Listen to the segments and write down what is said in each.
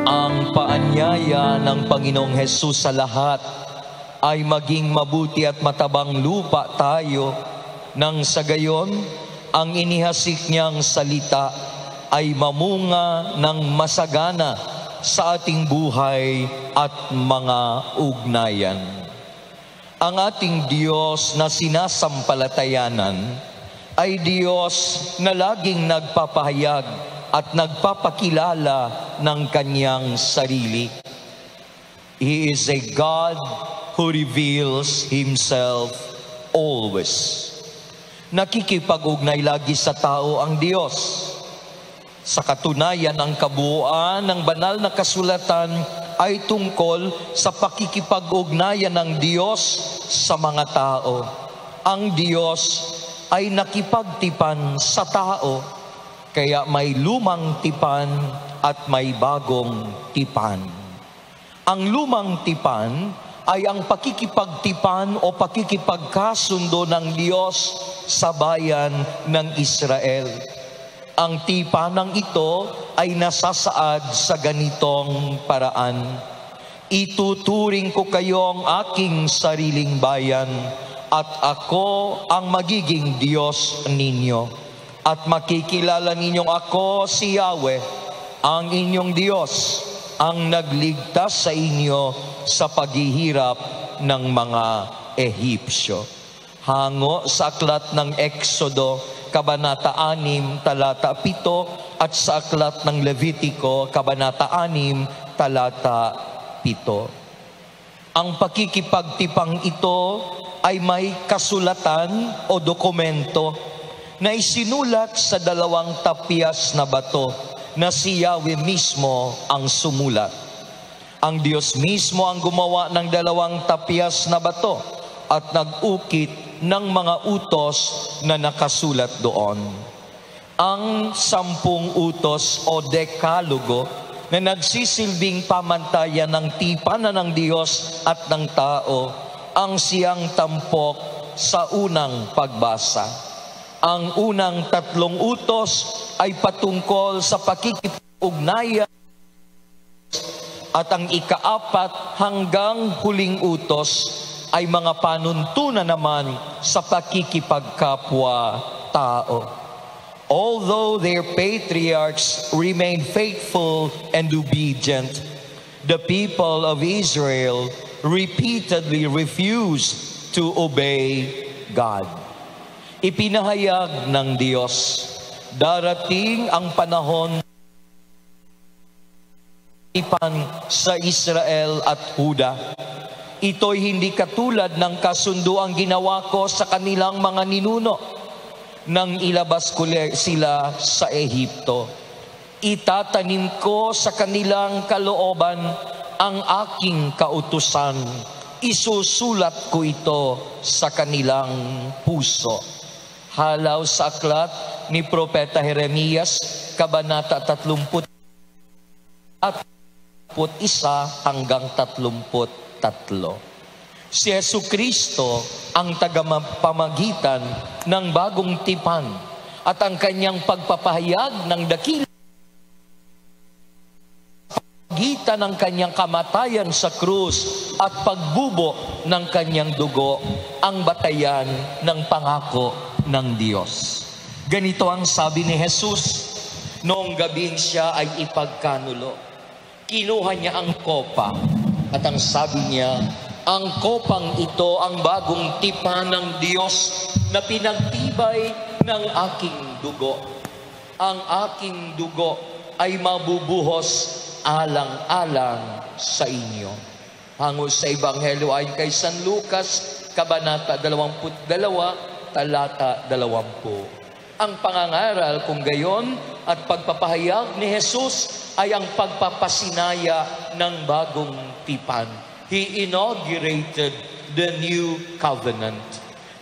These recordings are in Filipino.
Ang paanyaya ng Panginoong Hesus sa lahat ay maging mabuti at matabang lupa tayo, nang sa gayon ang inihasik niyang salita ay mamunga ng masagana sa ating buhay at mga ugnayan. Ang ating Diyos na sinasampalatayanan ay Diyos na laging nagpapahayag at nagpapakilala ng kanyang sarili. He is a God who reveals Himself always. Nakikipag-ugnay lagi sa tao ang Diyos. Sa katunayan, ang kabuuan ng banal na kasulatan ay tungkol sa pakikipag-ugnayan ng Diyos sa mga tao. Ang Diyos ay nakipagtipan sa tao, kaya may lumang tipan at may bagong tipan. Ang lumang tipan ay ang pakikipagtipan o pakikipagkasundo ng Diyos sa bayan ng Israel. Ang tipanang ito ay nasasaad sa ganitong paraan. Ituturing ko kayong aking sariling bayan at ako ang magiging Diyos ninyo. At makikilala ninyong ako si Yahweh, ang inyong Diyos, ang nagligtas sa inyo sa paghihirap ng mga Ehipsyo. Hango sa aklat ng Exodo, Kabanata 6, talata 7, at sa aklat ng Levitiko, Kabanata 6, talata 7. Ang pakikipagtipang ito ay may kasulatan o dokumento na isinulat sa 2 tapyas na bato na si Yahweh mismo ang sumulat. Ang Diyos mismo ang gumawa ng 2 tapyas na bato at nag-ukit ng mga utos na nakasulat doon. Ang 10 utos o dekalogo na nagsisilbing pamantayan ng tipanan ng Diyos at ng tao ang siyang tampok sa unang pagbasa. Ang unang 3 utos ay patungkol sa pakikipag-ugnayan at ang ika-4 hanggang huling utos ay mga panuntunan naman sa pakikipagkapwa-tao. Although their patriarchs remained faithful and obedient, the people of Israel repeatedly refused to obey God. Ipinahayag ng Diyos, darating ang panahon sa Israel at Huda. Ito'y hindi katulad ng kasunduang ginawa ko sa kanilang mga ninuno nang ilabas ko sila sa Ehipto. Itatanim ko sa kanilang kalooban ang aking kautusan. Isusulat ko ito sa kanilang puso. Halaw sa aklat ni Propeta Jeremias, Kabanata 30 at 1 hanggang 33. Si Jesucristo ang tagapamagitan ng bagong tipan at ang kanyang pagpapahayag ng dakilang pagitan ng kanyang kamatayan sa krus at pagbubo ng kanyang dugo ang batayan ng pangako ng Diyos. Ganito ang sabi ni Jesus noong gabing siya ay ipagkanulo. Kinuha niya ang kopa at ang sabi niya, ang kopang ito ang bagong tipan ng Diyos na pinagtibay ng aking dugo. Ang aking dugo ay mabubuhos alang-alang sa inyo. Hango sa Ebanghelyo ayon kay San Lucas, Kabanata 22, talata 20. Ang pangangaral kung gayon at pagpapahayag ni Jesus ay ang pagpapasinaya ng bagong tipan. He inaugurated the new covenant.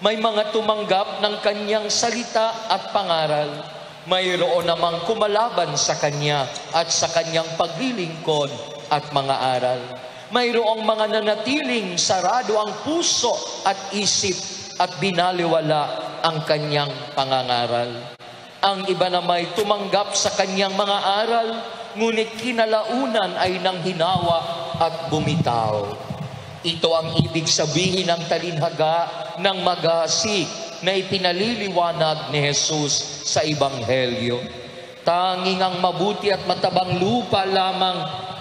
May mga tumanggap ng kanyang salita at pangaral. Mayroon namang kumalaban sa kanya at sa kanyang paglilingkod at mga aral. Mayroong mga nanatiling sarado ang puso at isip at binaliwala ang kanyang pangangaral. Ang iba na may tumanggap sa kanyang mga aral, ngunit kinalaunan ay nanghinawa at bumitaw. Ito ang ibig sabihin ng talinhaga ng maghahasik na ipinaliliwanag ni Jesus sa Ebanghelyo. Tanging ang mabuti at matabang lupa lamang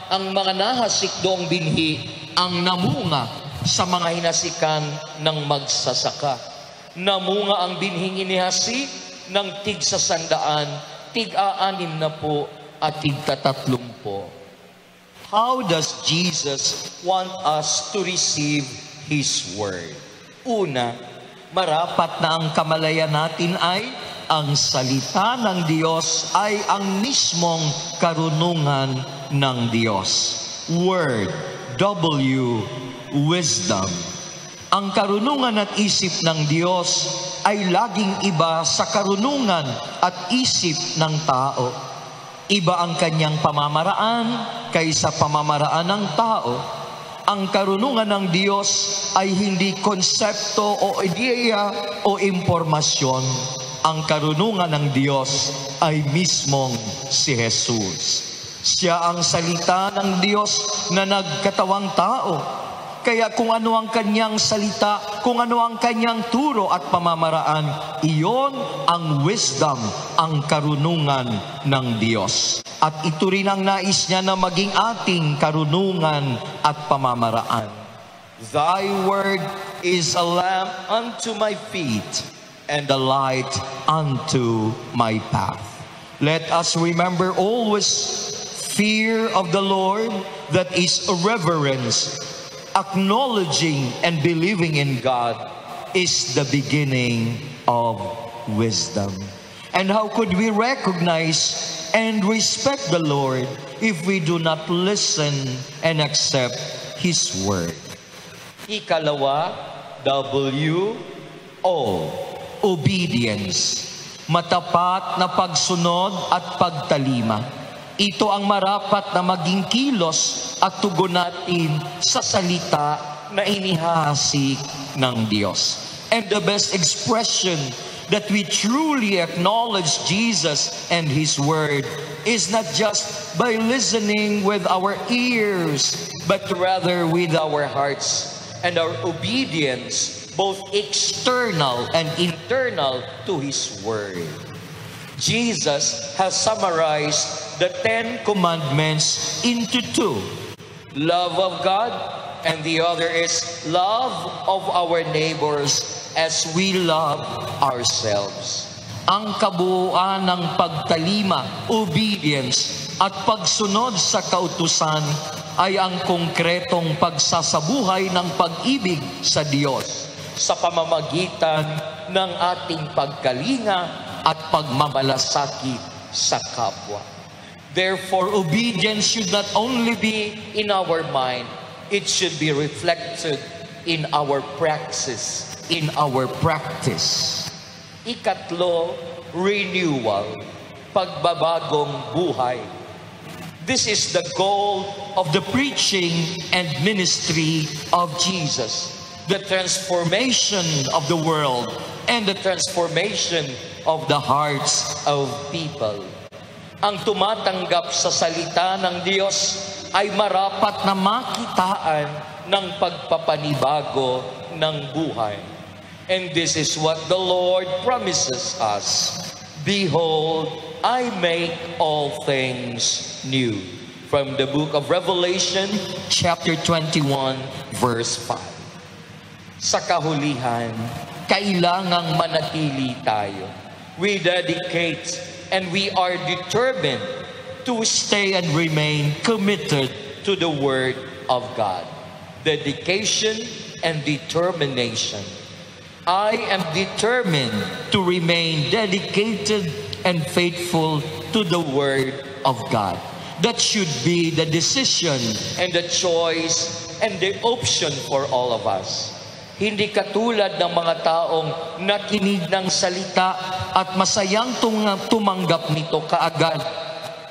ang mga nahasik doong binhi ang namunga sa mga hinasikan ng magsasaka. Namunga ang binhing inihasik ng tig-100, tig-60 at tig-30. How does Jesus want us to receive His Word? Una, marapat na ang kamalayan natin ay ang salita ng Diyos ay ang mismong karunungan ng Diyos. Word, W, wisdom. Ang karunungan at isip ng Diyos ay laging iba sa karunungan at isip ng tao. Iba ang kanyang pamamaraan kaysa pamamaraan ng tao. Ang karunungan ng Diyos ay hindi konsepto o ideya o impormasyon. Ang karunungan ng Diyos ay mismong si Jesus. Siya ang salita ng Diyos na nagkatawang tao. Kaya kung ano ang kanyang salita, kung ano ang kanyang turo at pamamaraan, iyon ang wisdom, ang karunungan ng Diyos. At ito rin ang nais niya na maging ating karunungan at pamamaraan. Thy word is a lamp unto my feet and a light unto my path. Let us remember always fear of the Lord, that is reverence. Acknowledging and believing in God is the beginning of wisdom. And how could we recognize and respect the Lord if we do not listen and accept His word? Ikalawa, W, O, obedience. Matapat na pagsunod at pagtalima. Ito ang marapat na maging kilos at tugon natin sa salita na inihahasik ng Diyos. And the best expression that we truly acknowledge Jesus and His Word is not just by listening with our ears, but rather with our hearts and our obedience, both external and internal to His Word. Jesus has summarized the 10 commandments into 2. Love of God, and the other is love of our neighbors as we love ourselves. Ang kabuuan ng pagtalima, obedience, at pagsunod sa kautusan ay ang konkretong pagsasabuhay ng pag-ibig sa Diyos sa pamamagitan ng ating pagkalinga at pagmamalasakit sa kapwa. Therefore, obedience should not only be in our mind, it should be reflected in our practice. Ikatlo, renewal, pagbabagong buhay. This is the goal of the preaching and ministry of Jesus. The transformation of the world and the transformation of the hearts of people. Ang tumatanggap sa salita ng Diyos ay marapat na makitaan ng pagpapanibago ng buhay. And this is what the Lord promises us. Behold, I make all things new. From the book of Revelation, chapter 21, verse 5. Sa kahulihan, kailangang manatili tayo. We dedicate and we are determined to stay and remain committed to the Word of God. Dedication and determination. I am determined to remain dedicated and faithful to the Word of God. That should be the decision and the choice and the option for all of us. Hindi katulad ng mga taong nakinig ng salita at masayang tumanggap nito kaagad.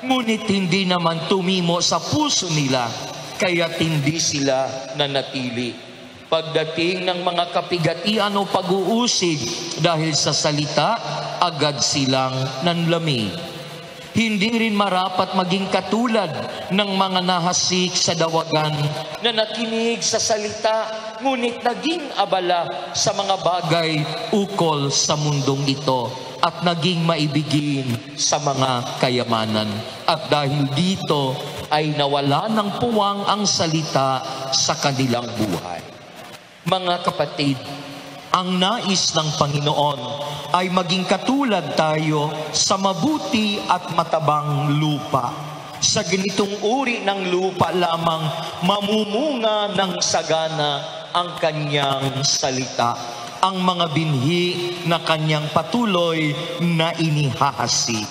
Ngunit hindi naman tumimo sa puso nila, kaya't hindi sila nanatili. Pagdating ng mga kapigatian o pag-uusig dahil sa salita, agad silang nanlamig. Hindi rin marapat maging katulad ng mga nahasik sa dawagan na nakinig sa salita, ngunit naging abala sa mga bagay ukol sa mundong ito at naging maibigin sa mga kayamanan. At dahil dito ay nawala ng puwang ang salita sa kanilang buhay. Mga kapatid, ang nais ng Panginoon ay maging katulad tayo sa mabuti at matabang lupa. Sa ganitong uri ng lupa lamang mamumunga ng sagana ang kanyang salita, ang mga binhi na kanyang patuloy na inihahasi.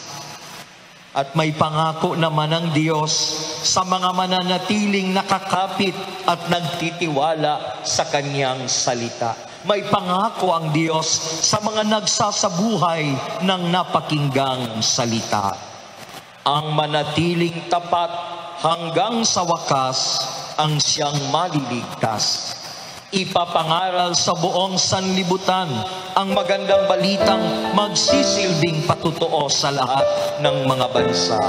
At may pangako naman ng Diyos sa mga mananatiling nakakapit at nagtitiwala sa kanyang salita. May pangako ang Diyos sa mga nagsasabuhay ng napakinggang salita. Ang manatiling tapat hanggang sa wakas ang siyang maliligtas. Ipapangaral sa buong sanlibutan ang magandang balitang magsisilbing patutuo sa lahat ng mga bansa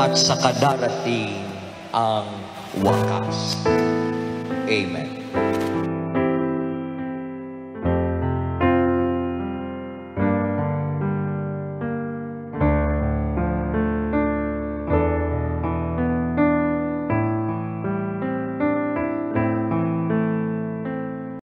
at sa kadarating ang wakas. Amen.